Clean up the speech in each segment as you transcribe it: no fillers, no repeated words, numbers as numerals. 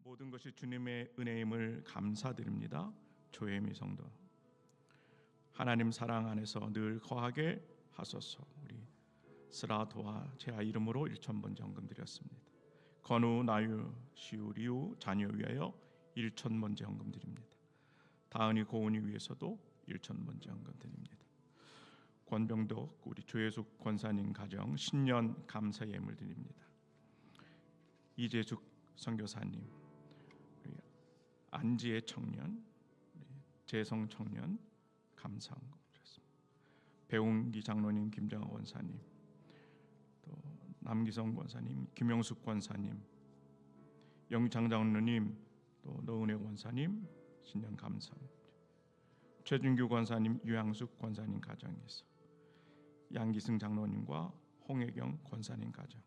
모든 것이 주님의 은혜임을 감사드립니다. 조혜미 성도, 하나님 사랑 안에서 늘 거하게 하소서. 우리 스라도와 제아 이름으로 1,000번 헌금 드렸습니다. 건우, 나유, 시우, 리우 자녀 위하여 1,000번째 헌금 드립니다. 다은이, 고은이 위해서도 1,000번째 헌금 드립니다. 권병덕, 우리 조혜숙 권사님 가정 신년 감사 예물 드립니다. 이재숙 선교사님, 우리 안지의 청년, 재성 청년 감사 헌금 드렸습니다. 배웅기 장로님, 김정아 권사님, 또 남기성 권사님, 김영숙 권사님, 영창 장로님, 또 노은혜 권사님 신년 감사합니다. 최준규 권사님, 유양숙 권사님 가정에서 양기승 장로님과 홍혜경 권사님 가정,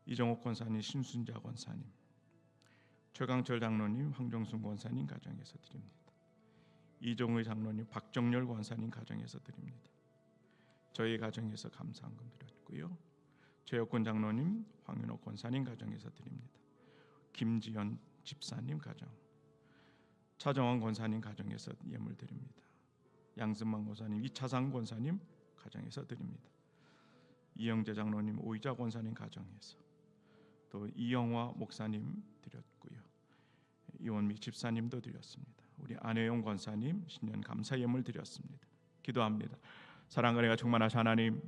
이정옥 권사님, 신순자 권사님, 최강철 장로님, 황정순 권사님 가정에서 드립니다. 이종의 장로님, 박정열 권사님 가정에서 드립니다. 저희 가정에서 감사헌금 드렸고요. 최혁권 장로님, 황윤호 권사님 가정에서 드립니다. 김지연 집사님 가정, 차정원 권사님 가정에서 예물 드립니다. 양승만 권사님, 이차상 권사님 가정에서 드립니다. 이영재 장로님, 오이자 권사님 가정에서, 또 이영화 목사님 드렸고요. 이원미 집사님도 드렸습니다. 우리 안혜영 권사님 신년 감사 예물 드렸습니다. 기도합니다. 사랑과 은혜가 충만하신 하나님,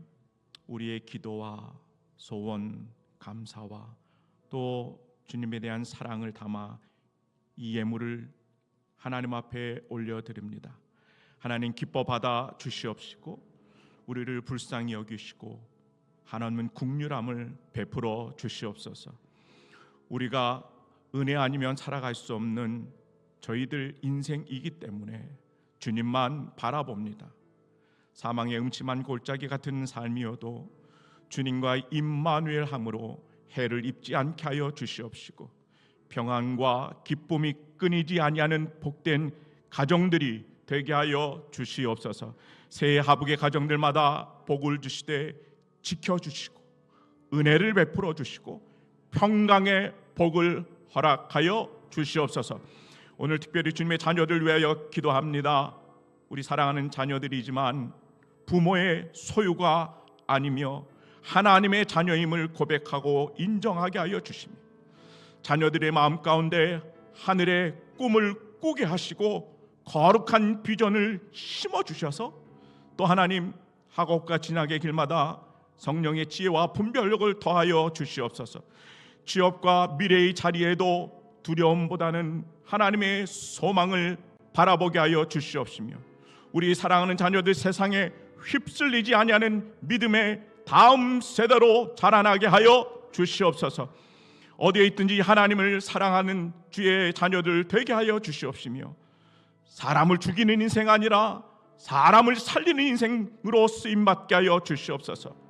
우리의 기도와 소원, 감사와 또 주님에 대한 사랑을 담아 이 예물을 하나님 앞에 올려드립니다. 하나님 기뻐 받아 주시옵시고 우리를 불쌍히 여기시고 하나님은 긍휼함을 베풀어 주시옵소서. 우리가 은혜 아니면 살아갈 수 없는 저희들 인생이기 때문에 주님만 바라봅니다. 사망의 음침한 골짜기 같은 삶이어도 주님과 임마누엘함으로 해를 입지 않게 하여 주시옵시고 평안과 기쁨이 끊이지 아니하는 복된 가정들이 되게 하여 주시옵소서. 새해 하북의 가정들마다 복을 주시되 지켜주시고 은혜를 베풀어 주시고 평강의 복을 허락하여 주시옵소서. 오늘 특별히 주님의 자녀들 위하여 기도합니다. 우리 사랑하는 자녀들이지만 부모의 소유가 아니며 하나님의 자녀임을 고백하고 인정하게 하여 주시며 자녀들의 마음 가운데 하늘의 꿈을 꾸게 하시고 거룩한 비전을 심어주셔서 또 하나님 학업과 진학의 길마다 성령의 지혜와 분별력을 더하여 주시옵소서. 취업과 미래의 자리에도 두려움보다는 하나님의 소망을 바라보게 하여 주시옵시며 우리 사랑하는 자녀들 세상에 휩쓸리지 아니하는 믿음의 다음 세대로 자라나게 하여 주시옵소서. 어디에 있든지 하나님을 사랑하는 주의 자녀들 되게 하여 주시옵시며 사람을 죽이는 인생 아니라 사람을 살리는 인생으로 쓰임받게 하여 주시옵소서.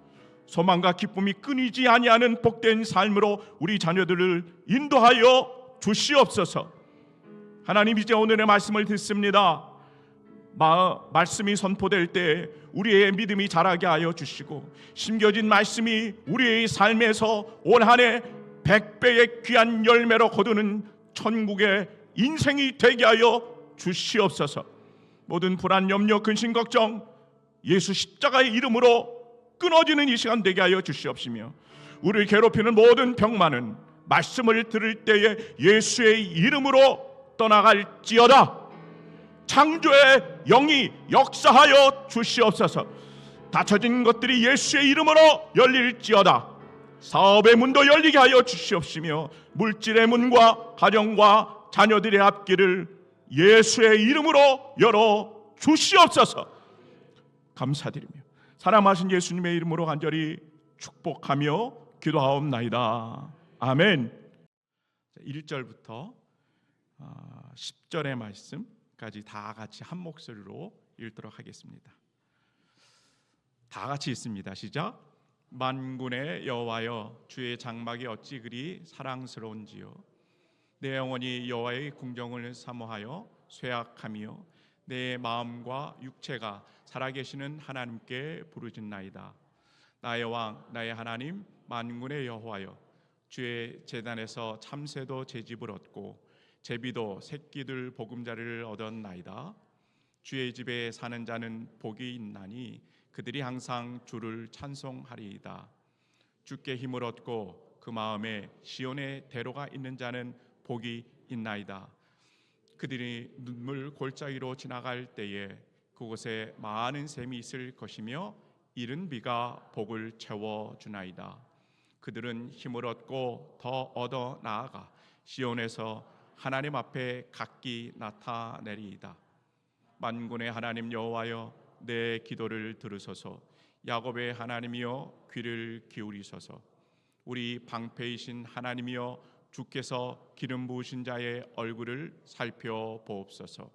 소망과 기쁨이 끊이지 아니하는 복된 삶으로 우리 자녀들을 인도하여 주시옵소서. 하나님, 이제 오늘의 말씀을 듣습니다. 말씀이 선포될 때 우리의 믿음이 자라게 하여 주시고 심겨진 말씀이 우리의 삶에서 올 한 해 100배의 귀한 열매로 거두는 천국의 인생이 되게 하여 주시옵소서. 모든 불안, 염려, 근심, 걱정 예수 십자가의 이름으로 끊어지는 이 시간 되게 하여 주시옵시며 우리를 괴롭히는 모든 병만은 말씀을 들을 때에 예수의 이름으로 떠나갈지어다. 창조의 영이 역사하여 주시옵소서. 닫혀진 것들이 예수의 이름으로 열릴지어다. 사업의 문도 열리게 하여 주시옵시며 물질의 문과 가정과 자녀들의 앞길을 예수의 이름으로 열어 주시옵소서. 감사드리며 사랑하신 예수님의 이름으로 간절히 축복하며 기도하옵나이다. 아멘. 1절부터 10절의 말씀까지 다 같이 한 목소리로 읽도록 하겠습니다. 다 같이 읽습니다. 시작. 만군의 여호와여, 주의 장막이 어찌 그리 사랑스러운지요. 내 영혼이 여호와의 궁정을 사모하여 쇠약하며 내 마음과 육체가 살아계시는 하나님께 부르짖나이다. 나의 왕, 나의 하나님, 만군의 여호와여, 주의 제단에서 참새도 제 집을 얻고 제비도 새끼들 보금자리를 얻었나이다. 주의 집에 사는 자는 복이 있나니 그들이 항상 주를 찬송하리이다. 주께 힘을 얻고 그 마음에 시온의 대로가 있는 자는 복이 있나이다. 그들이 눈물 골짜기로 지나갈 때에 그곳에 많은 샘이 있을 것이며 이른 비가 복을 채워주나이다. 그들은 힘을 얻고 더 얻어 나아가 시온에서 하나님 앞에 각기 나타내리이다. 만군의 하나님 여호와여, 내 기도를 들으소서. 야곱의 하나님이여, 귀를 기울이소서. 우리 방패이신 하나님이여, 주께서 기름 부으신 자의 얼굴을 살펴보옵소서.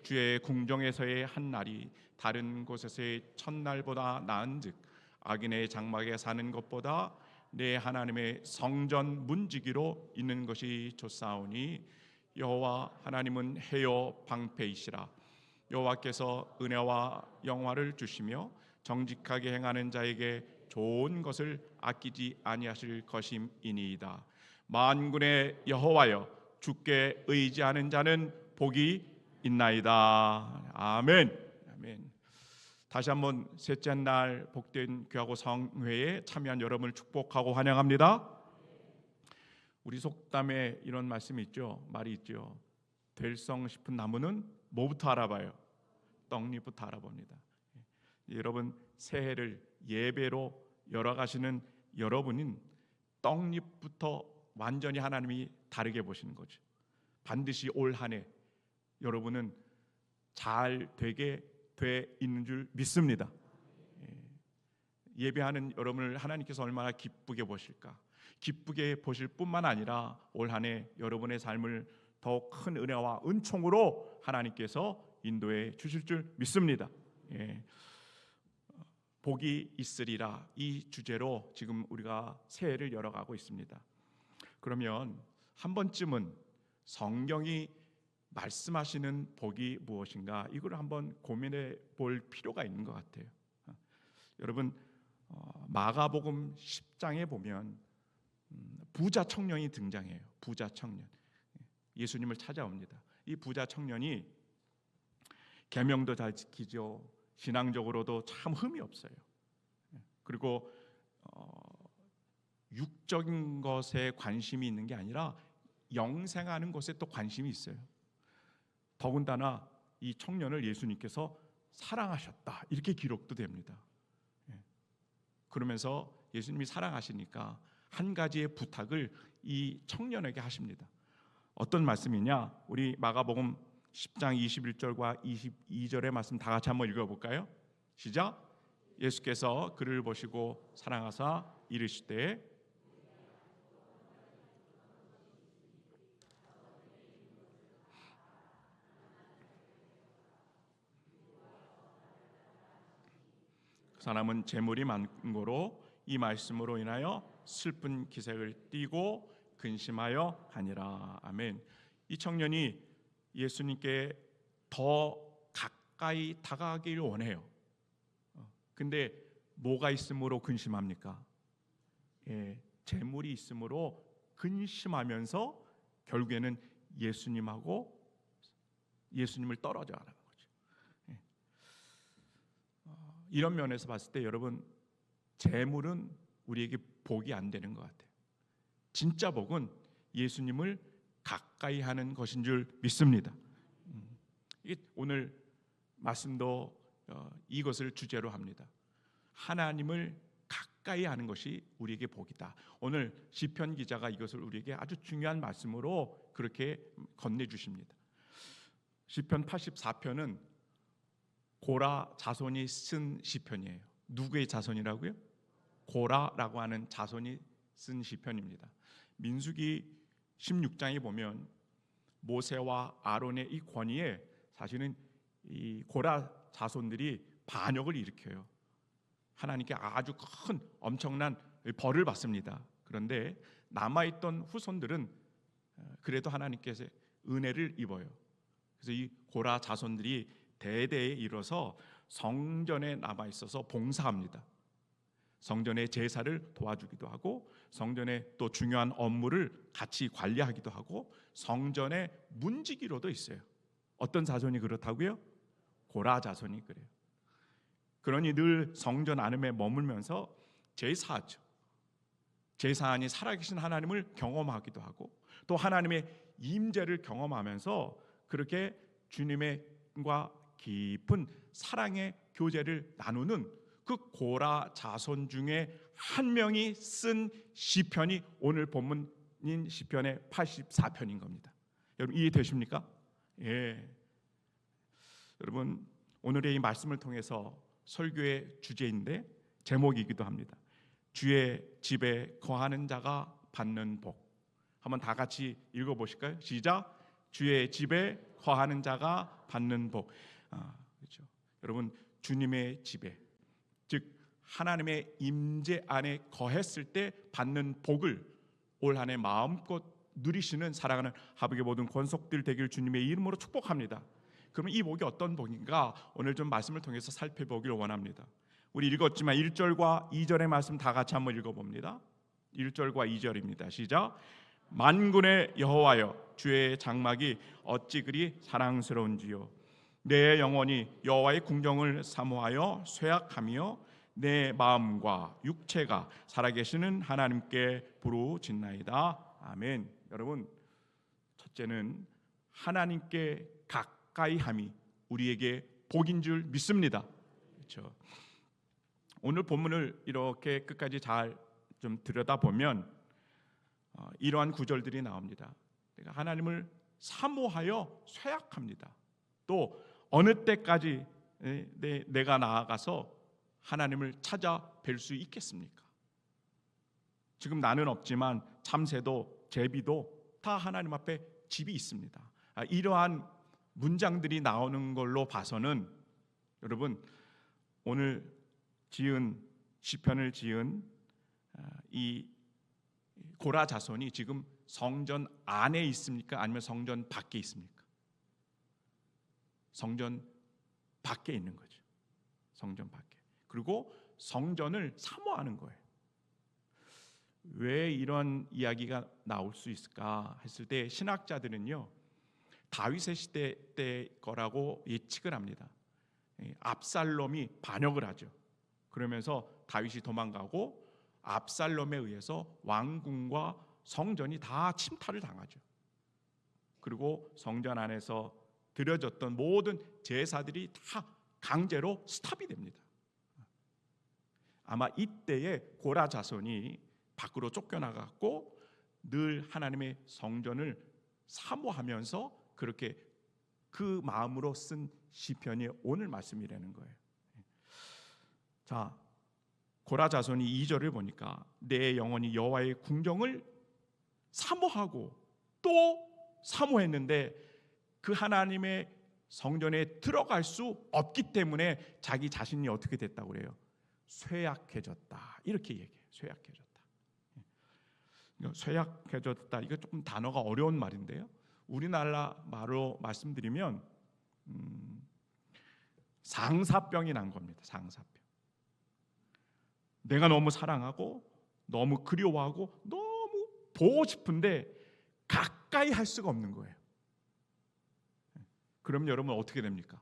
주의 궁정에서의 한 날이 다른 곳에서의 첫날보다 나은즉 악인의 장막에 사는 것보다 내 하나님의 성전 문지기로 있는 것이 좋사오니 여호와 하나님은 해요 방패이시라. 여호와께서 은혜와 영화를 주시며 정직하게 행하는 자에게 좋은 것을 아끼지 아니하실 것임이니이다. 만군의 여호와여, 주께 의지하는 자는 복이 있나이다. 아멘. 아멘. 다시 한번 셋째 날 복된 귀하고 성회에 참여한 여러분을 축복하고 환영합니다. 우리 속담에 이런 말씀이 있죠. 말이 있죠. 될성 싶은 나무는 뭐부터 알아봐요? 떡잎부터 알아봅니다. 여러분 새해를 예배로 열어가시는 여러분은 떡잎부터 완전히 하나님이 다르게 보시는 거죠. 반드시 올 한 해 여러분은 잘 되게 돼 있는 줄 믿습니다. 예배하는 여러분을 하나님께서 얼마나 기쁘게 보실까. 기쁘게 보실 뿐만 아니라 올 한 해 여러분의 삶을 더욱 큰 은혜와 은총으로 하나님께서 인도해 주실 줄 믿습니다. 복이 있으리라, 이 주제로 지금 우리가 새해를 열어가고 있습니다. 그러면 한 번쯤은 성경이 말씀하시는 복이 무엇인가, 이걸 한번 고민해 볼 필요가 있는 것 같아요. 여러분 마가복음 10장에 보면 부자 청년이 등장해요. 부자 청년, 예수님을 찾아옵니다. 이 부자 청년이 계명도 잘 지키죠. 신앙적으로도 참 흠이 없어요. 그리고 육적인 것에 관심이 있는 게 아니라 영생하는 것에 또 관심이 있어요. 더군다나 이 청년을 예수님께서 사랑하셨다, 이렇게 기록도 됩니다. 그러면서 예수님이 사랑하시니까 한 가지의 부탁을 이 청년에게 하십니다. 어떤 말씀이냐? 우리 마가복음 10장 21절과 22절의 말씀 다 같이 한번 읽어볼까요? 시작. 예수께서 그를 보시고 사랑하사 이르시되 그 사람은 재물이 많고로 이 말씀으로 인하여 슬픈 기색을 띠고 근심하여 하니라. 아멘. 이 청년이 예수님께 더 가까이 다가가길 원해요. 근데 뭐가 있으므로 근심합니까? 재물이 있으므로 근심하면서 결국에는 예수님을 떨어져 가는 거죠. 이런 면에서 봤을 때 여러분, 재물은 우리에게 복이 안 되는 것 같아요. 진짜 복은 예수님을 가까이 하는 것인 줄 믿습니다. 오늘 말씀도 이것을 주제로 합니다. 하나님을 가까이 하는 것이 우리에게 복이다. 오늘 시편 기자가 이것을 우리에게 아주 중요한 말씀으로 그렇게 건네주십니다. 시편 84편은 고라 자손이 쓴 시편이에요. 누구의 자손이라고요? 고라라고 하는 자손이 쓴 시편입니다. 민수기 16장에 보면 모세와 아론의 이 권위에 사실은 이 고라 자손들이 반역을 일으켜요. 하나님께 아주 큰 엄청난 벌을 받습니다. 그런데 남아있던 후손들은 그래도 하나님께서 은혜를 입어요. 그래서 이 고라 자손들이 대대에 이뤄서 성전에 남아있어서 봉사합니다. 성전의 제사를 도와주기도 하고 성전의 또 중요한 업무를 같이 관리하기도 하고 성전의 문지기로도 있어요. 어떤 자손이 그렇다고요? 고라 자손이 그래요. 그러니 늘 성전 안에 머물면서 제사하죠. 제사하니 살아계신 하나님을 경험하기도 하고 또 하나님의 임재를 경험하면서 그렇게 주님과 깊은 사랑의 교제를 나누는 그 고라 자손 중에 한 명이 쓴 시편이 오늘 본문인 시편의 84편인 겁니다. 여러분 이해되십니까? 예. 여러분 오늘의 이 말씀을 통해서 설교의 주제인데 제목이기도 합니다. 주의 집에 거하는 자가 받는 복. 한번 다 같이 읽어보실까요? 시작. 주의 집에 거하는 자가 받는 복. 그렇죠. 여러분 주님의 집에, 즉 하나님의 임재 안에 거했을 때 받는 복을 올 한 해 마음껏 누리시는 사랑하는 하복의 모든 권속들 되길 주님의 이름으로 축복합니다. 그러면 이 복이 어떤 복인가 오늘 좀 말씀을 통해서 살펴보기를 원합니다. 우리 읽었지만 1절과 2절의 말씀 다 같이 한번 읽어봅니다. 1절과 2절입니다. 시작. 만군의 여호와여 주의 장막이 어찌 그리 사랑스러운지요. 내 영혼이 여호와의 궁정을 사모하여 쇠약하며 내 마음과 육체가 살아계시는 하나님께 부르짖나이다. 아멘. 여러분 첫째는 하나님께 가까이함이 우리에게 복인 줄 믿습니다. 그렇죠. 오늘 본문을 이렇게 끝까지 잘 좀 들여다보면 이러한 구절들이 나옵니다. 내가 하나님을 사모하여 쇠약합니다. 또 어느 때까지 내가 나아가서 하나님을 찾아 뵐 수 있겠습니까? 지금 나는 없지만 참새도 제비도 다 하나님 앞에 집이 있습니다. 이러한 문장들이 나오는 걸로 봐서는 여러분 오늘 지은 시편을 지은 이 고라 자손이 지금 성전 안에 있습니까? 아니면 성전 밖에 있습니까? 성전 밖에 있는 거죠. 성전 밖에. 그리고 성전을 사모하는 거예요. 왜 이런 이야기가 나올 수 있을까 했을 때 신학자들은요 다윗의 시대 때 거라고 예측을 합니다. 압살롬이 반역을 하죠. 그러면서 다윗이 도망가고 압살롬에 의해서 왕궁과 성전이 다 침탈을 당하죠. 그리고 성전 안에서 드려졌던 모든 제사들이 다 강제로 스탑이 됩니다. 아마 이때에 고라 자손이 밖으로 쫓겨나갔고 늘 하나님의 성전을 사모하면서 그렇게 그 마음으로 쓴 시편이 오늘 말씀이라는 거예요. 자, 고라 자손이 2절을 보니까 내 영혼이 여호와의 궁정을 사모하고 또 사모했는데 그 하나님의 성전에 들어갈 수 없기 때문에 자기 자신이 어떻게 됐다고 그래요? 쇠약해졌다. 이렇게 얘기해요. 쇠약해졌다. 쇠약해졌다. 이거 조금 단어가 어려운 말인데요. 우리나라 말로 말씀드리면 상사병이 난 겁니다. 상사병. 내가 너무 사랑하고 너무 그리워하고 너무 보고 싶은데 가까이 할 수가 없는 거예요. 그럼 여러분 어떻게 됩니까?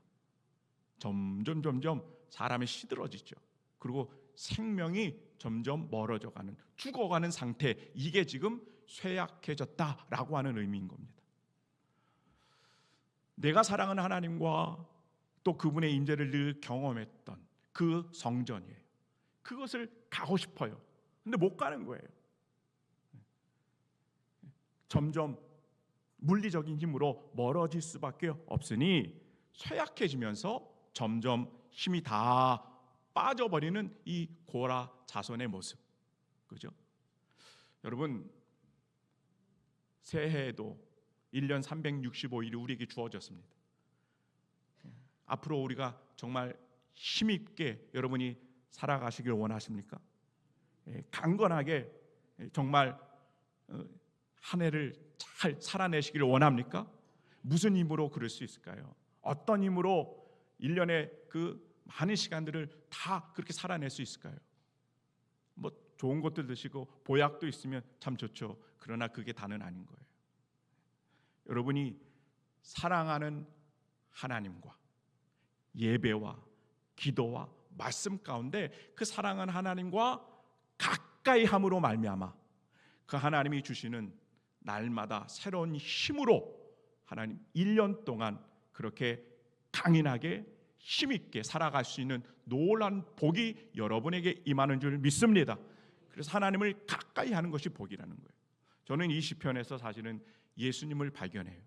점점 사람이 시들어지죠. 그리고 생명이 점점 멀어져가는, 죽어가는 상태, 이게 지금 쇠약해졌다라고 하는 의미인 겁니다. 내가 사랑하는 하나님과 또 그분의 임재를 늘 경험했던 그 성전이에요. 그것을 가고 싶어요. 근데 못 가는 거예요. 점점 물리적인 힘으로 멀어질 수밖에 없으니 쇠약해지면서 점점 힘이 다 빠져버리는 이 고라 자손의 모습, 그죠? 여러분, 새해에도 1년 365일이 우리에게 주어졌습니다. 앞으로 우리가 정말 힘있게 여러분이 살아가시길 원하십니까? 강건하게 정말 한 해를 잘 살아내시기를 원합니까? 무슨 힘으로 그럴 수 있을까요? 어떤 힘으로 1년의 그 많은 시간들을 다 그렇게 살아낼 수 있을까요? 좋은 것들 드시고 보약도 있으면 참 좋죠. 그러나 그게 다는 아닌 거예요. 여러분이 사랑하는 하나님과 예배와 기도와 말씀 가운데 그 사랑하는 하나님과 가까이 함으로 말미암아 그 하나님이 주시는 날마다 새로운 힘으로 하나님 1년 동안 그렇게 강인하게 힘있게 살아갈 수 있는 놀라운 복이 여러분에게 임하는 줄 믿습니다. 그래서 하나님을 가까이 하는 것이 복이라는 거예요. 저는 이 시편에서 사실은 예수님을 발견해요.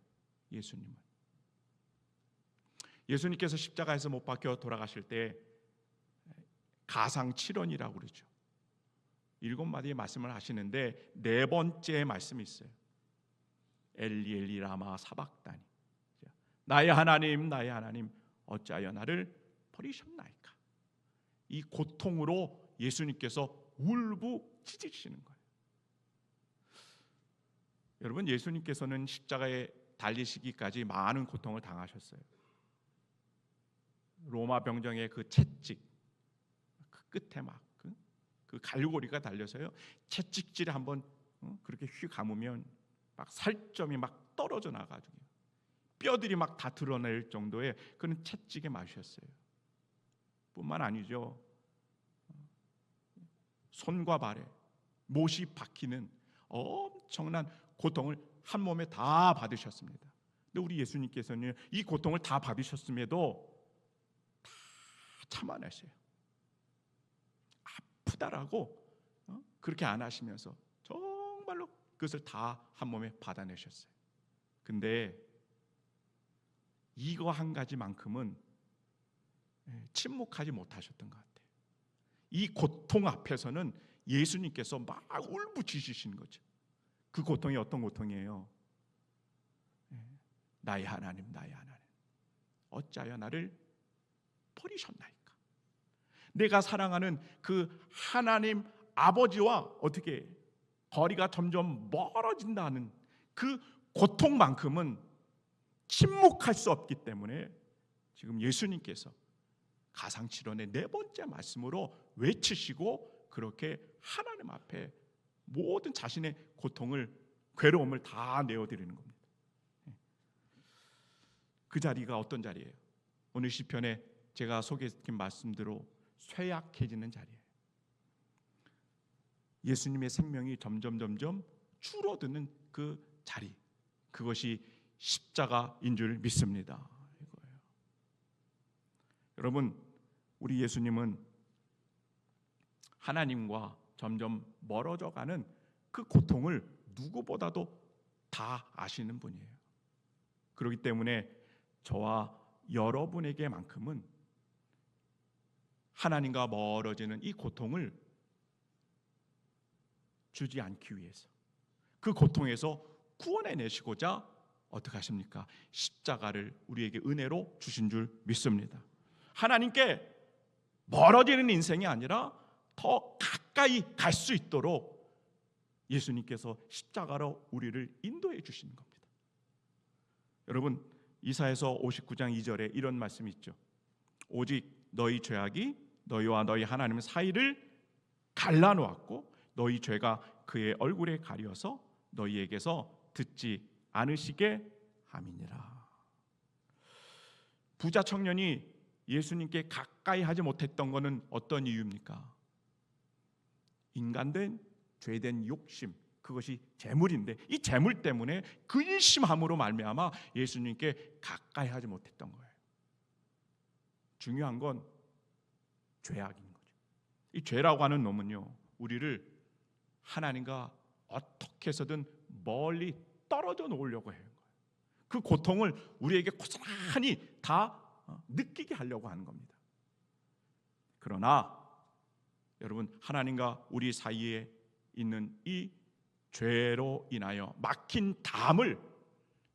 예수님께서 십자가에서 못 박혀 돌아가실 때 가상칠언이라고 그러죠. 7마디의 말씀을 하시는데 네 번째 말씀이 있어요. 엘리 엘리 라마 사박다니, 나의 하나님 나의 하나님 어찌하여 나를 버리셨나이까. 이 고통으로 예수님께서 울부짖으시는 거예요. 여러분, 예수님께서는 십자가에 달리시기까지 많은 고통을 당하셨어요. 로마 병정의 그 채찍, 그 끝에 막 그 갈고리가 달려서요, 채찍질에 한번 그렇게 휙 감으면 막 살점이 막 떨어져 나가지고 뼈들이 막 다 드러낼 정도의 그런 채찍에 맞으셨어요. 뿐만 아니죠, 손과 발에 못이 박히는 엄청난 고통을 한 몸에 다 받으셨습니다. 근데 우리 예수님께서는 이 고통을 다 받으셨음에도 다 참아내세요. 아프다라고 그렇게 안 하시면서 정말로 그것을 다 한 몸에 받아내셨어요. 근데 이거 한 가지만큼은 침묵하지 못하셨던 것 같아요. 이 고통 앞에서는 예수님께서 막 울부짖으시는 거죠. 그 고통이 어떤 고통이에요? 나의 하나님 나의 하나님 어찌하여 나를 버리셨나이까. 내가 사랑하는 그 하나님 아버지와 어떻게 거리가 점점 멀어진다는 그 고통만큼은 침묵할 수 없기 때문에 지금 예수님께서 가상칠언의 네 번째 말씀으로 외치시고 그렇게 하나님 앞에 모든 자신의 고통을, 괴로움을 다 내어드리는 겁니다. 그 자리가 어떤 자리예요? 오늘 시편에 제가 소개시킨 말씀대로 쇠약해지는 자리예요. 예수님의 생명이 점점 줄어드는 그 자리, 그것이 십자가인 줄 믿습니다. 이거예요. 여러분, 우리 예수님은 하나님과 점점 멀어져가는 그 고통을 누구보다도 다 아시는 분이에요. 그렇기 때문에 저와 여러분에게만큼은 하나님과 멀어지는 이 고통을 주지 않기 위해서, 그 고통에서 구원해내시고자 어떻게 하십니까? 십자가를 우리에게 은혜로 주신 줄 믿습니다. 하나님께 멀어지는 인생이 아니라 더 가까이 갈 수 있도록 예수님께서 십자가로 우리를 인도해 주시는 겁니다. 여러분, 이사야서 59장 2절에 이런 말씀이 있죠. 오직 너희 죄악이 너희와 너희 하나님 사이를 갈라놓았고 너희 죄가 그의 얼굴에 가려서 너희에게서 듣지 않으시게 함이니라. 부자 청년이 예수님께 가까이 하지 못했던 것은 어떤 이유입니까? 인간된 죄된 욕심, 그것이 재물인데 이 재물 때문에 근심함으로 말미암아 예수님께 가까이 하지 못했던 거예요. 중요한 건 죄악인 거죠. 이 죄라고 하는 놈은요, 우리를 하나님과 어떻게 해서든 멀리 떨어져 놓으려고 해요. 그 고통을 우리에게 고스란히 다 느끼게 하려고 하는 겁니다. 그러나 여러분, 하나님과 우리 사이에 있는 이 죄로 인하여 막힌 담을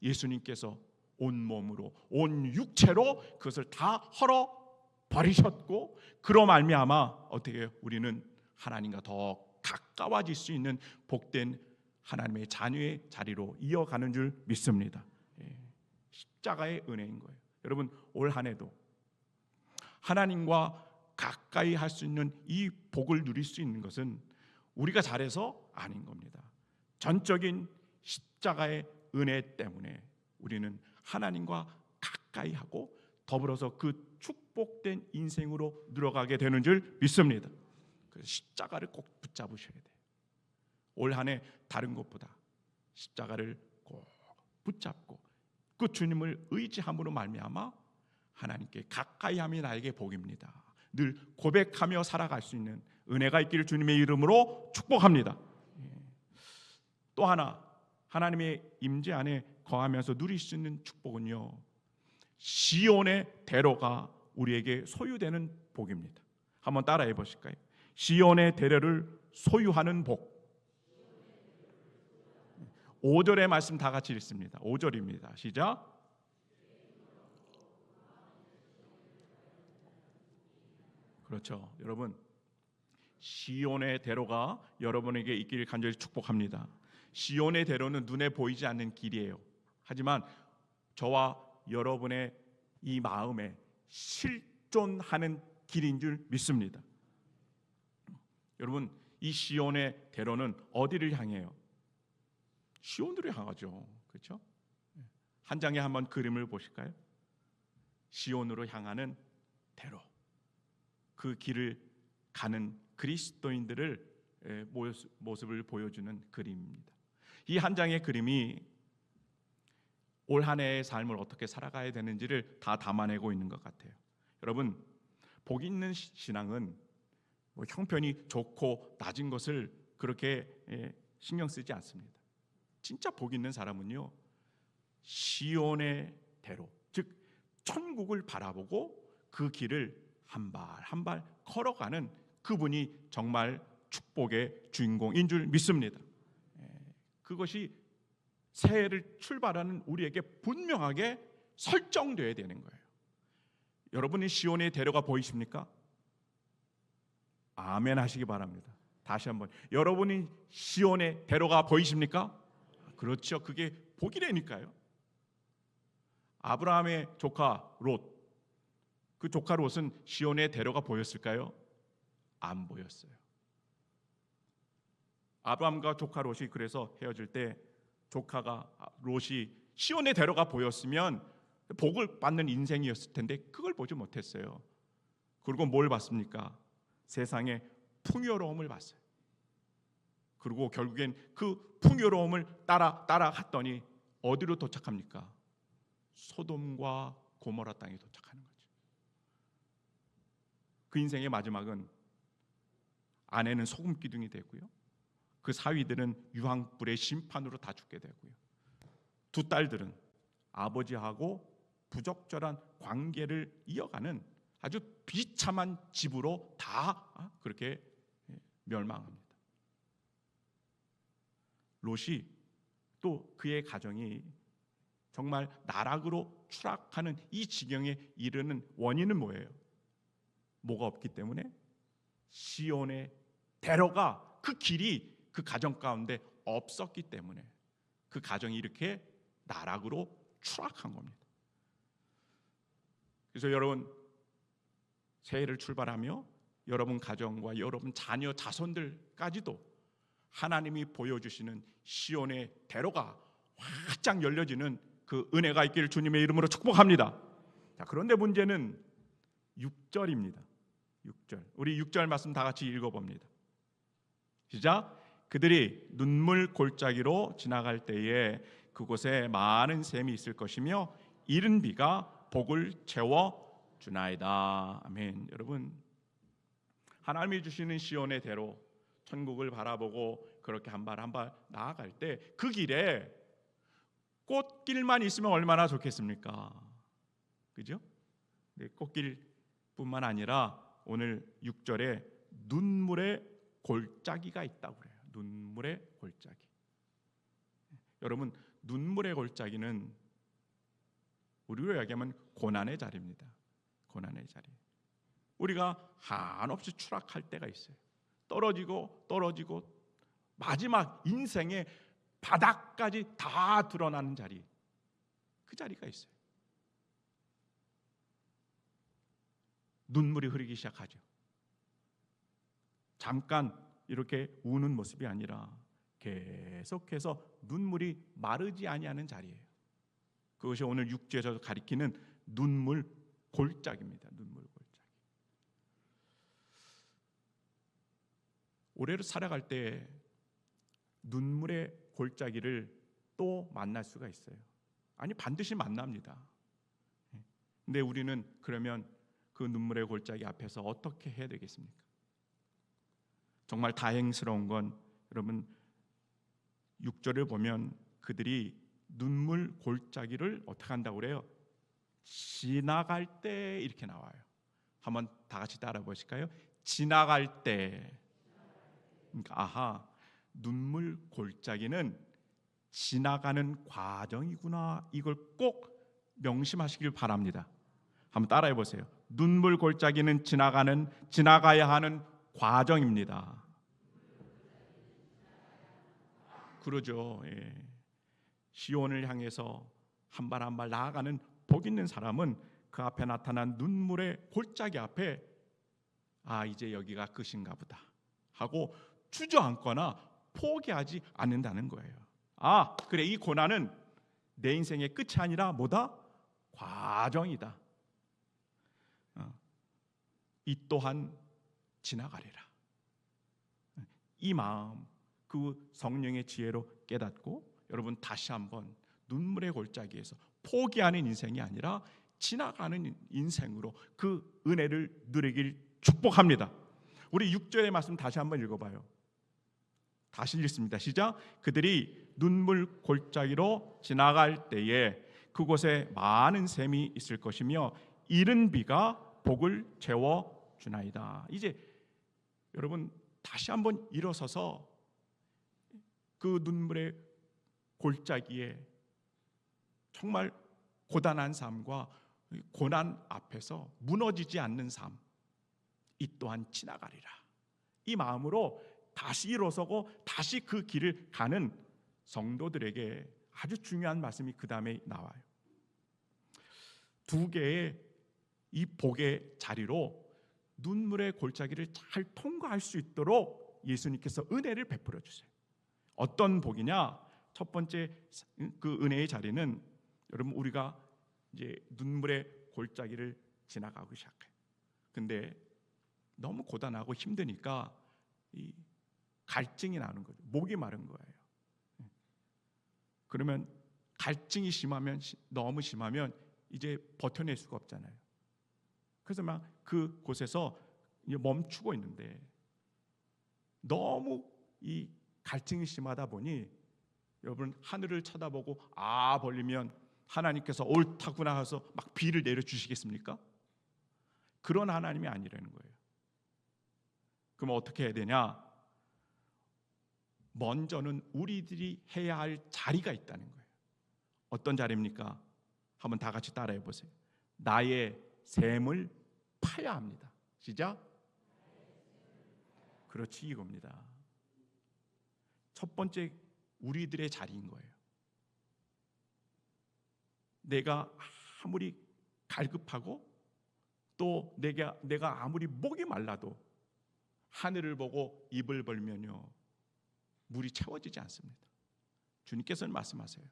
예수님께서 온몸으로, 온 육체로 그것을 다 헐어 버리셨고, 그로 말미암아 어떻게 해요? 우리는 하나님과 더 가까워질 수 있는 복된 하나님의 자녀의 자리로 이어가는 줄 믿습니다. 십자가의 은혜인 거예요. 여러분, 올 한 해도 하나님과 가까이 할 수 있는 이 복을 누릴 수 있는 것은 우리가 잘해서 아닌 겁니다. 전적인 십자가의 은혜 때문에 우리는 하나님과 가까이 하고 더불어서 그 축복된 인생으로 들어가게 되는 줄 믿습니다. 그래서 십자가를 꼭 붙잡으셔야 돼요. 올 한 해 다른 것보다 십자가를 꼭 붙잡고 그 주님을 의지함으로 말미암아 하나님께 가까이함이 나에게 복입니다. 늘 고백하며 살아갈 수 있는 은혜가 있기를 주님의 이름으로 축복합니다. 또 하나 하나님의 임재 안에 거하면서 누릴 수 있는 축복은요, 시온의 대로가 우리에게 소유되는 복입니다. 한번 따라해 보실까요? 시온의 대로를 소유하는 복. 5절의 말씀 다 같이 읽습니다. 5절입니다. 시작. 그렇죠. 여러분, 시온의 대로가 여러분에게 있기를 간절히 축복합니다. 시온의 대로는 눈에 보이지 않는 길이에요. 하지만 저와 여러분의 이 마음에 실존하는 길인 줄 믿습니다. 여러분, 이 시온의 대로는 어디를 향해요? 시온으로 향하죠. 그렇죠? 한 장에 한번 그림을 보실까요? 시온으로 향하는 대로, 그 길을 가는 그리스도인들을 모습을 보여주는 그림입니다. 이 한 장의 그림이 올 한 해의 삶을 어떻게 살아가야 되는지를 다 담아내고 있는 것 같아요. 여러분, 복 있는 신앙은 형편이 좋고 낮은 것을 그렇게 신경 쓰지 않습니다. 진짜 복 있는 사람은요, 시온의 대로, 즉 천국을 바라보고 그 길을 한 발 한 발 걸어가는 그분이 정말 축복의 주인공인 줄 믿습니다. 그것이 새해를 출발하는 우리에게 분명하게 설정되어야 되는 거예요. 여러분이 시온의 대로가 보이십니까? 아멘 하시기 바랍니다. 다시 한번, 여러분이 시온의 대로가 보이십니까? 그렇죠. 그게 복이라니까요. 아브라함의 조카 롯, 그 조카 롯은 시온의 대로가 보였을까요? 안 보였어요. 아브라함과 조카 롯이 그래서 헤어질 때 조카가 롯이 시온의 대로가 보였으면 복을 받는 인생이었을 텐데 그걸 보지 못했어요. 그리고 뭘 봤습니까? 세상의 풍요로움을 봤어요. 그리고 결국엔 그 풍요로움을 따라 갔더니 어디로 도착합니까? 소돔과 고모라 땅에 도착하는 거죠. 그 인생의 마지막은 아내는 소금 기둥이 되고요, 그 사위들은 유황불의 심판으로 다 죽게 되고요, 두 딸들은 아버지하고 부적절한 관계를 이어가는 아주 비참한 집으로 다 그렇게 멸망합니다. 롯이 또 그의 가정이 정말 나락으로 추락하는 이 지경에 이르는 원인은 뭐예요? 뭐가 없기 때문에? 시온의 대로가, 그 길이 그 가정 가운데 없었기 때문에 그 가정이 이렇게 나락으로 추락한 겁니다. 그래서 여러분, 새해를 출발하며 여러분 가정과 여러분 자녀 자손들까지도 하나님이 보여주시는 시온의 대로가 활짝 열려지는 그 은혜가 있기를 주님의 이름으로 축복합니다. 자, 그런데 문제는 6절입니다. 6절. 우리 6절 말씀 다 같이 읽어봅니다. 시작. 그들이 눈물 골짜기로 지나갈 때에 그곳에 많은 샘이 있을 것이며 이른 비가 복을 채워 주나이다. 아멘. 여러분, 하나님이 주시는 시온의 대로, 천국을 바라보고 그렇게 한 발 한 발 나아갈 때 그 길에 꽃길만 있으면 얼마나 좋겠습니까? 그죠? 네, 꽃길뿐만 아니라 오늘 6절에 눈물의 골짜기가 있다고 그래요. 눈물의 골짜기. 여러분, 눈물의 골짜기는 우리로 이야기하면 고난의 자리입니다. 고난의 자리. 우리가 한없이 추락할 때가 있어요. 떨어지고 마지막 인생의 바닥까지 다 드러나는 자리, 그 자리가 있어요. 눈물이 흐르기 시작하죠. 잠깐 이렇게 우는 모습이 아니라 계속해서 눈물이 마르지 아니하는 자리예요. 그것이 오늘 6절에서 가리키는 눈물 골짜기입니다. 눈물 골짜기. 올해를 살아갈 때 눈물의 골짜기를 또 만날 수가 있어요. 아니, 반드시 만납니다. 근데 우리는 그러면 그 눈물의 골짜기 앞에서 어떻게 해야 되겠습니까? 정말 다행스러운 건 여러분 6절을 보면 그들이 눈물 골짜기를 어떻게 한다고 그래요? 지나갈 때 이렇게 나와요. 한번 다 같이 따라 보실까요? 지나갈 때. 그러니까 아하, 눈물 골짜기는 지나가는 과정이구나. 이걸 꼭 명심하시길 바랍니다. 한번 따라해 보세요. 눈물 골짜기는 지나가야 하는 과정입니다. 그러죠. 예. 시온을 향해서 한 발 한 발 나아가는 복 있는 사람은 그 앞에 나타난 눈물의 골짜기 앞에 아, 이제 여기가 끝인가 보다 하고 주저앉거나 포기하지 않는다는 거예요. 아, 그래, 이 고난은 내 인생의 끝이 아니라 뭐다? 과정이다. 이 또한 지나가리라. 이 마음, 그 성령의 지혜로 깨닫고 여러분 다시 한번 눈물의 골짜기에서 포기하는 인생이 아니라 지나가는 인생으로 그 은혜를 누리길 축복합니다. 우리 6절의 말씀 다시 한번 읽어봐요. 다시 읽습니다. 시작. 그들이 눈물 골짜기로 지나갈 때에 그곳에 많은 샘이 있을 것이며 이른 비가 복을 채워 주나이다. 이제 여러분 다시 한번 일어서서 그 눈물의 골짜기에 정말 고단한 삶과 고난 앞에서 무너지지 않는 삶, 이 또한 지나가리라. 이 마음으로 다시 일어서고 다시 그 길을 가는 성도들에게 아주 중요한 말씀이 그 다음에 나와요. 두 개의 이 복의 자리로 눈물의 골짜기를 잘 통과할 수 있도록 예수님께서 은혜를 베풀어 주세요. 어떤 복이냐? 첫 번째 그 은혜의 자리는 여러분 우리가 이제 눈물의 골짜기를 지나가고 시작해요. 근데 너무 고단하고 힘드니까 이 갈증이 나는 거죠. 목이 마른 거예요. 그러면 갈증이 심하면 너무 심하면 이제 버텨낼 수가 없잖아요. 그래서 막 그 곳에서 멈추고 있는데 너무 이 갈증이 심하다 보니 여러분 하늘을 쳐다보고 아 벌리면 하나님께서 옳다구나 해서 막 비를 내려주시겠습니까? 그런 하나님이 아니라는 거예요. 그럼 어떻게 해야 되냐? 먼저는 우리들이 해야 할 자리가 있다는 거예요. 어떤 자리입니까? 한번 다 같이 따라해 보세요. 나의 샘을 파야 합니다. 시작. 그렇지, 이겁니다. 첫 번째 우리들의 자리인 거예요. 내가 아무리 갈급하고 또 내가 아무리 목이 말라도 하늘을 보고 입을 벌면요 물이 채워지지 않습니다. 주님께서는 말씀하세요.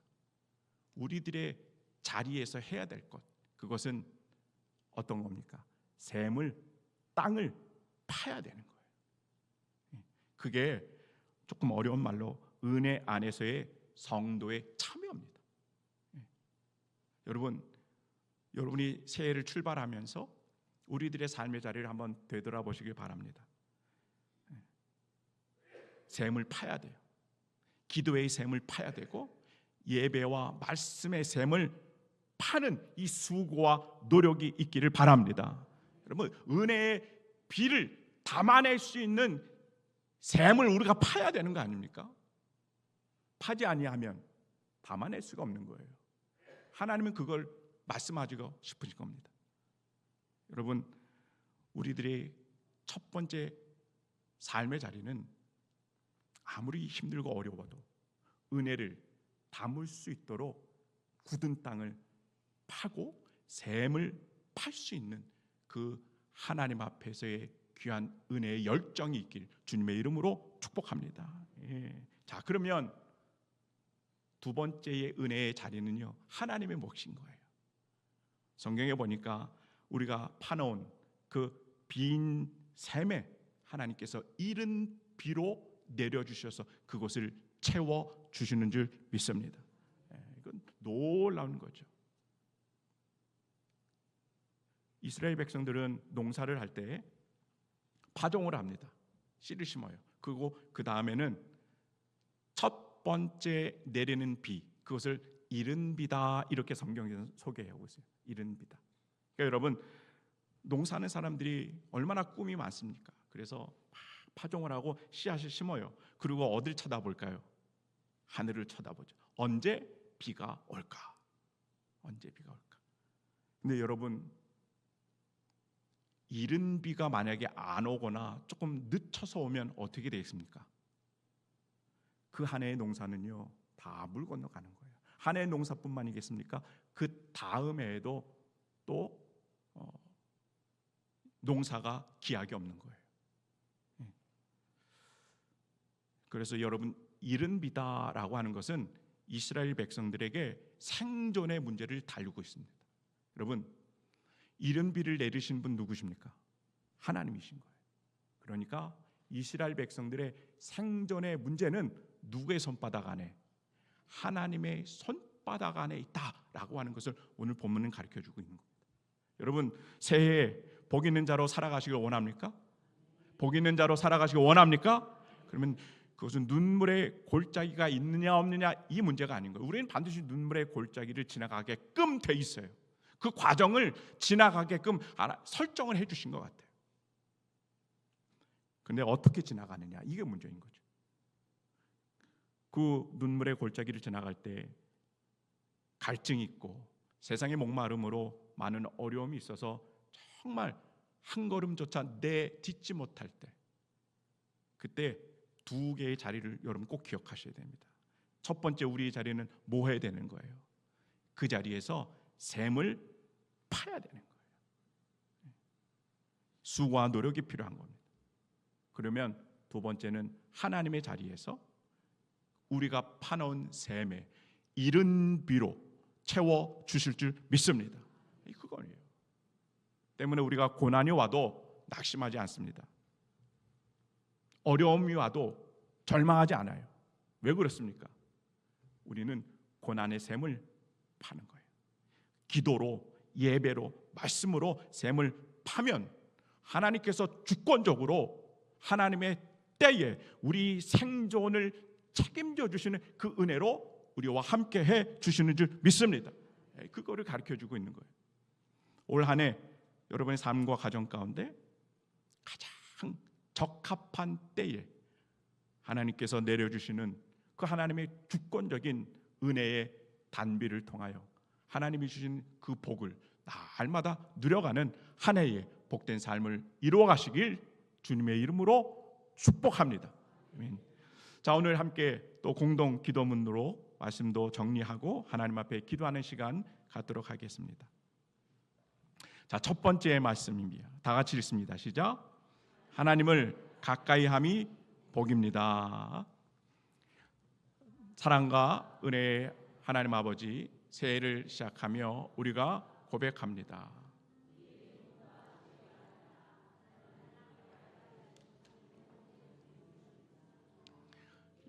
우리들의 자리에서 해야 될 것, 그것은 어떤 겁니까? 샘을, 땅을 파야 되는 거예요. 그게 조금 어려운 말로 은혜 안에서의 성도의 참여입니다. 여러분이 새해를 출발하면서 우리들의 삶의 자리를 한번 되돌아보시길 바랍니다. 샘을 파야 돼요. 기도의 샘을 파야 되고 예배와 말씀의 샘을 파는 이 수고와 노력이 있기를 바랍니다. 여러분, 은혜의 비를 담아낼 수 있는 샘을 우리가 파야 되는 거 아닙니까? 파지 아니하면 담아낼 수가 없는 거예요. 하나님은 그걸 말씀하시고 싶으신 겁니다. 여러분, 우리들의 첫 번째 삶의 자리는 아무리 힘들고 어려워도 은혜를 담을 수 있도록 굳은 땅을 파고 샘을 팔 수 있는 그 하나님 앞에서의 귀한 은혜의 열정이 있길 주님의 이름으로 축복합니다. 자, 그러면 두 번째의 은혜의 자리는요, 하나님의 몫인 거예요. 성경에 보니까 우리가 파놓은 그 빈 샘에 하나님께서 이른 비로 내려주셔서 그곳을 채워 주시는 줄 믿습니다. 이건 놀라운 거죠. 이스라엘 백성들은 농사를 할 때 파종을 합니다. 씨를 심어요. 그리고 그 다음에는 첫 번째 내리는 비, 그것을 이른 비다, 이렇게 성경에서 소개하고 있어요. 이른 비다. 그러니까 여러분, 농사하는 사람들이 얼마나 꿈이 많습니까? 그래서 파종을 하고 씨앗을 심어요. 그리고 어딜 쳐다볼까요? 하늘을 쳐다보죠. 언제 비가 올까? 언제 비가 올까? 근데 여러분, 이른 비가 만약에 안 오거나 조금 늦춰서 오면 어떻게 되겠습니까? 그 한 해의 농사는요, 다 물 건너가는 거예요. 한 해의 농사뿐만이겠습니까? 그 다음 해에도 또 농사가 기약이 없는 거예요. 그래서 여러분, 이른 비다라고 하는 것은 이스라엘 백성들에게 생존의 문제를 다루고 있습니다. 여러분, 이른 비를 내리신 분 누구십니까? 하나님이신 거예요. 그러니까 이스라엘 백성들의 생존의 문제는 누구의 손바닥 안에? 하나님의 손바닥 안에 있다라고 하는 것을 오늘 본문은 가르쳐주고 있는 겁니다. 여러분, 새해에 복 있는 자로 살아가시길 원합니까? 복 있는 자로 살아가시길 원합니까? 그러면 그것은 눈물의 골짜기가 있느냐 없느냐 이 문제가 아닌 거예요. 우리는 반드시 눈물의 골짜기를 지나가게끔 돼 있어요. 그 과정을 지나가게끔 설정을 해주신 것 같아요. 근데 어떻게 지나가느냐, 이게 문제인 거죠. 그 눈물의 골짜기를 지나갈 때 갈증이 있고 세상의 목마름으로 많은 어려움이 있어서 정말 한 걸음조차 내딛지 못할 때, 그때 두 개의 자리를 여러분 꼭 기억하셔야 됩니다. 첫 번째, 우리의 자리는 뭐 해야 되는 거예요? 그 자리에서 샘을 파야 되는 거예요. 수고와 노력이 필요한 겁니다. 그러면 두 번째는 하나님의 자리에서 우리가 파놓은 샘에 이른 비로 채워 주실 줄 믿습니다. 그거예요. 때문에 우리가 고난이 와도 낙심하지 않습니다. 어려움이 와도 절망하지 않아요. 왜 그렇습니까? 우리는 고난의 샘을 파는 거예요. 기도로, 예배로, 말씀으로 샘을 파면 하나님께서 주권적으로 하나님의 때에 우리 생존을 책임져 주시는 그 은혜로 우리와 함께 해 주시는 줄 믿습니다. 그거를 가르쳐 주고 있는 거예요. 올 한 해 여러분의 삶과 가정 가운데 가장 적합한 때에 하나님께서 내려주시는 그 하나님의 주권적인 은혜의 단비를 통하여 하나님이 주신 그 복을 날마다 누려가는 한 해의 복된 삶을 이루어 가시길 주님의 이름으로 축복합니다. 아멘. 자, 오늘 함께 또 공동 기도문으로 말씀도 정리하고 하나님 앞에 기도하는 시간 갖도록 하겠습니다. 자, 첫 번째 말씀입니다. 다 같이 읽습니다. 시작. 하나님을 가까이함이 복입니다. 사랑과 은혜의 하나님 아버지, 새해를 시작하며 우리가 고백합니다.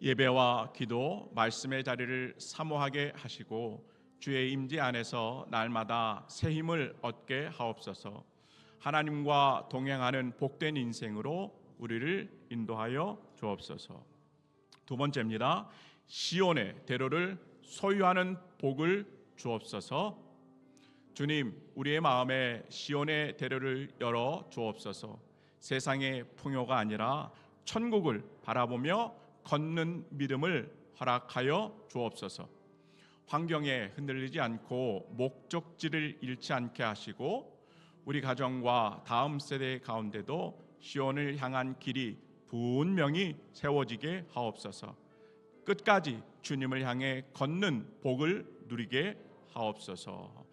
예배와 기도, 말씀의 자리를 사모하게 하시고 주의 임재 안에서 날마다 새 힘을 얻게 하옵소서. 하나님과 동행하는 복된 인생으로 우리를 인도하여 주옵소서. 두 번째입니다. 시온의 대로를 소유하는 복을 주옵소서. 주님, 우리의 마음에 시온의 대로를 열어 주옵소서. 세상의 풍요가 아니라 천국을 바라보며 걷는 믿음을 허락하여 주옵소서. 환경에 흔들리지 않고 목적지를 잃지 않게 하시고 우리 가정과 다음 세대 가운데도 시온을 향한 길이 분명히 세워지게 하옵소서. 끝까지 주님을 향해 걷는 복을 누리게 하옵소서.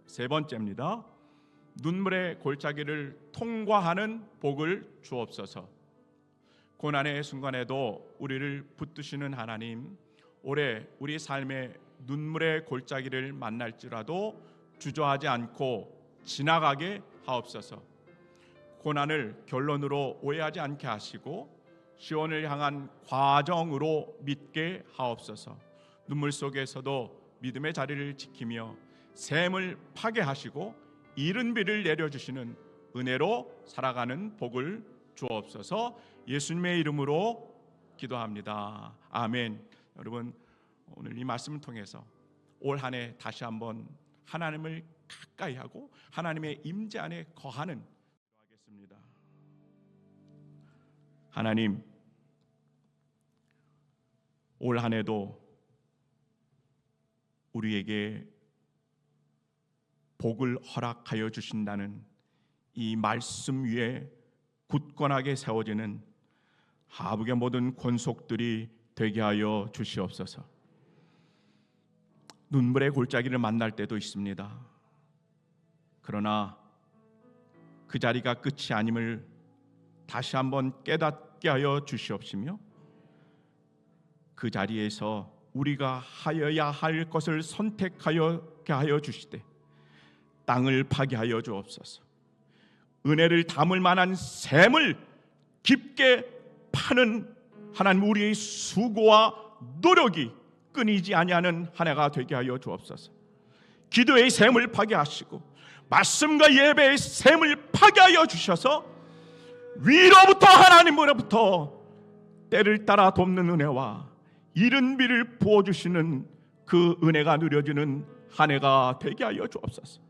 세 번째입니다. 눈물의 골짜기를 통과하는 복을 주옵소서. 고난의 순간에도 우리를 붙드시는 하나님, 올해 우리 삶의 눈물의 골짜기를 만날지라도 주저하지 않고 지나가게 하옵소서. 고난을 결론으로 오해하지 않게 하시고 시온을 향한 과정으로 믿게 하옵소서. 눈물 속에서도 믿음의 자리를 지키며 샘을 파괴하시고 이른 비를 내려주시는 은혜로 살아가는 복을 주옵소서. 예수님의 이름으로 기도합니다. 아멘. 여러분, 오늘 이 말씀을 통해서 올 한 해 다시 한번 하나님을 가까이 하고 하나님의 임재 안에 거하는 기도하겠습니다. 하나님, 올 한 해도 우리에게 복을 허락하여 주신다는 이 말씀 위에 굳건하게 세워지는 하북의 모든 권속들이 되게 하여 주시옵소서. 눈물의 골짜기를 만날 때도 있습니다. 그러나 그 자리가 끝이 아님을 다시 한번 깨닫게 하여 주시옵시며 그 자리에서 우리가 하여야 할 것을 선택하여 하여 주시되 땅을 파괴하여 주옵소서. 은혜를 담을 만한 샘을 깊게 파는 하나님, 우리의 수고와 노력이 끊이지 아니하는 한 해가 되게 하여 주옵소서. 기도의 샘을 파괴하시고 말씀과 예배의 샘을 파괴하여 주셔서 위로부터, 하나님으로부터 때를 따라 돕는 은혜와 이른 비를 부어주시는 그 은혜가 누려지는 한 해가 되게 하여 주옵소서.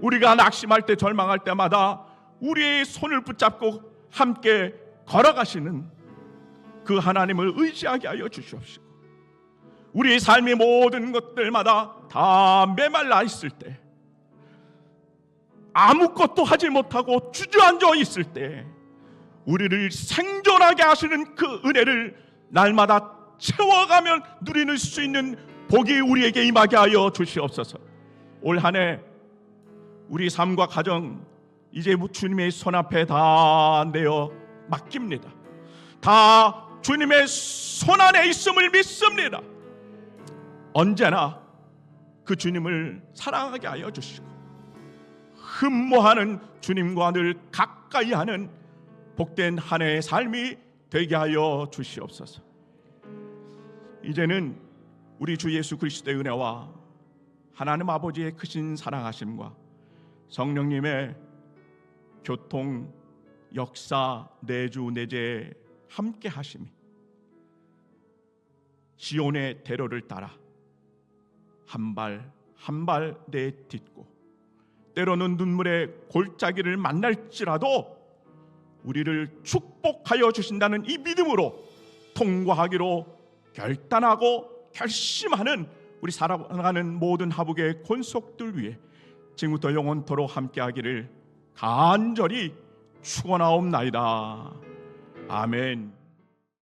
우리가 낙심할 때, 절망할 때마다 우리의 손을 붙잡고 함께 걸어가시는 그 하나님을 의지하게 하여 주시옵시고, 우리의 삶의 모든 것들마다 다 메말라 있을 때, 아무것도 하지 못하고 주저앉아 있을 때 우리를 생존하게 하시는 그 은혜를 날마다 채워가면 누리는 수 있는 복이 우리에게 임하게 하여 주시옵소서. 올 한 해 우리 삶과 가정 이제 주님의 손 앞에 다 내어 맡깁니다. 다 주님의 손 안에 있음을 믿습니다. 언제나 그 주님을 사랑하게 하여 주시고 흠모하는 주님과 늘 가까이 하는 복된 한 해의 삶이 되게 하여 주시옵소서. 이제는 우리 주 예수 그리스도의 은혜와 하나님 아버지의 크신 사랑하심과 성령님의 교통, 역사, 내주, 내재 함께 하심이 시온의 대로를 따라 한 발 한 발 내딛고 때로는 눈물의 골짜기를 만날지라도 우리를 축복하여 주신다는 이 믿음으로 통과하기로 결단하고 결심하는 우리 살아가는 모든 하북의 권속들 위해 지금부터 영원토록 함께하기를 간절히 축원하옵나이다. 아멘.